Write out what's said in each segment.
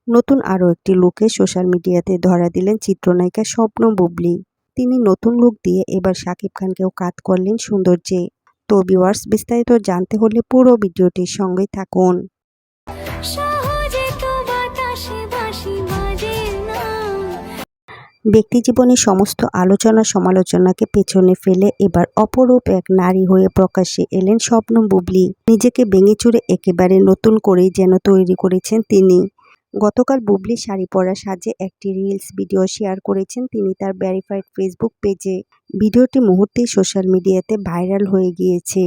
নতুন আরও একটি লুকে সোশ্যাল মিডিয়াতে ধরা দিলেন চিত্রনায়িকা শবনম বুবলী। তিনি নতুন লুক দিয়ে এবার শাকিব খানকেও কাত করলেন সৌন্দর্যে। তো ভিউয়ার্স, বিস্তারিত জানতে হলে পুরো ভিডিওটির সঙ্গেই থাকুন। ব্যক্তিজীবনের সমস্ত আলোচনা সমালোচনাকে পেছনে ফেলে এবার অপরূপ এক নারী হয়ে প্রকাশ্যে এলেন শবনম বুবলী। নিজেকে ভেঙে চুরে একেবারে নতুন করেই যেন তৈরি করেছেন তিনি। গতকাল বুবলী শাড়ি পরা সাজে একটি রিলস ভিডিও শেয়ার করেছেন তিনি তার ভেরিফাইড ফেসবুক পেজে। ভিডিওটি মুহূর্তেই সোশ্যাল মিডিয়াতে ভাইরাল হয়ে গিয়েছে।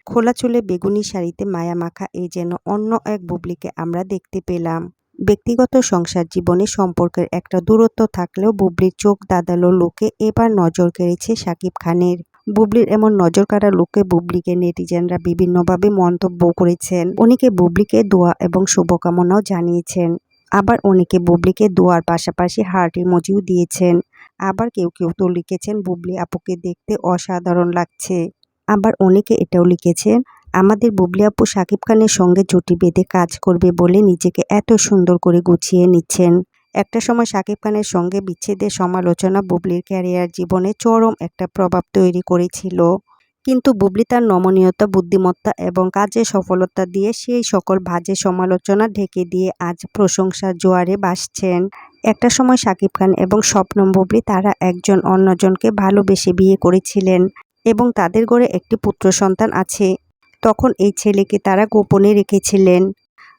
খোলা চুলে বেগুনি শাড়িতে মায়া মাখা এই যেন অন্য এক বুবলীকে আমরা দেখতে পেলাম। ব্যক্তিগত সংসার জীবনে সম্পর্কের একটা দূরত্ব থাকলেও বুবলীর চোখ ধাঁধানো লুকে এবার নজর কেড়েছে শাকিব খানের। বুবলীর এমন নজরকাড়া লুকে বুবলীকে নেটিজেনরা বিভিন্নভাবে মন্তব্য করেছেন। অনেকে বুবলীকে দোয়া এবং শুভকামনাও জানিয়েছেন। আবার অনেকে বুবলীকে দোয়ার পাশাপাশি হার্ট ইমোজিও দিয়েছেন। আবার কেউ কেউ তো লিখেছেন বুবলী আপুকে দেখতে অসাধারণ লাগছে। আবার অনেকে এটাও লিখেছেন, আমাদের বুবলী আপু শাকিব খানের সঙ্গে জুটি বেঁধে কাজ করবে বলে নিজেকে এত সুন্দর করে গুছিয়ে নিচ্ছেন। একটা সময় শাকিব খানের সঙ্গে বিচ্ছেদের সমালোচনা বুবলীর ক্যারিয়ার জীবনে চরম একটা প্রভাব তৈরি করেছিল। কিন্তু বুবলী তার নমনীয়তা, বুদ্ধিমত্তা এবং কাজের সফলতা দিয়ে সেই সকল বাজে সমালোচনা ঢেকে দিয়ে আজ প্রশংসার জোয়ারে ভাসছেন। একটা সময় শাকিব খান এবং শবনম বুবলী তারা একজন অন্যজনকে ভালোবেসে বিয়ে করেছিলেন এবং তাদের ঘরে একটি পুত্র সন্তান আছে। তখন এই ছেলেকে তারা গোপনে রেখেছিলেন।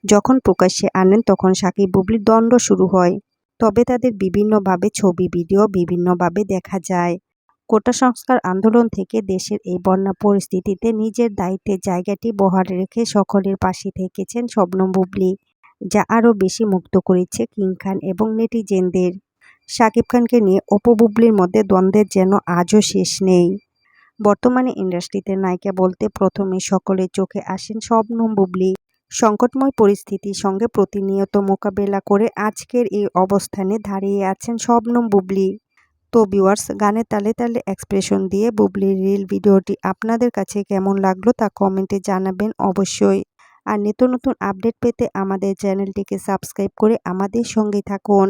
যখন প্রকাশ্যে আনেন তখন শাকিব বুবলীর দ্বন্দ্ব শুরু হয়। তবে তাদের বিভিন্নভাবে ছবি ভিডিও বিভিন্নভাবে দেখা যায়। কোটা সংস্কার আন্দোলন থেকে দেশের এই বন্যা পরিস্থিতিতে নিজের দায়িত্বের জায়গাটি বহাল রেখে সকলের পাশে থেকেছেন শবনম বুবলী, যা আরও বেশি মুগ্ধ করেছে কিং খান এবং নেটিজেনদের। শাকিব খানকে নিয়ে অপু বুবলীর মধ্যে দ্বন্দ্বের যেন আজও শেষ নেই। বর্তমানে ইন্ডাস্ট্রিতে নায়িকা বলতে প্রথমে সকলের চোখে আসেন শবনম বুবলী। সংকটময় পরিস্থিতির সঙ্গে প্রতিনিয়ত মোকাবেলা করে আজকের এই অবস্থানে দাঁড়িয়ে আছেন শবনম বুবলী। তো ভিউয়ার্স, গানের তালে তালে এক্সপ্রেশন দিয়ে বুবলীর রিল ভিডিওটি আপনাদের কাছে কেমন লাগলো তা কমেন্টে জানাবেন অবশ্যই। আর নিত্য নতুন আপডেট পেতে আমাদের চ্যানেলটিকে সাবস্ক্রাইব করে আমাদের সঙ্গে থাকুন।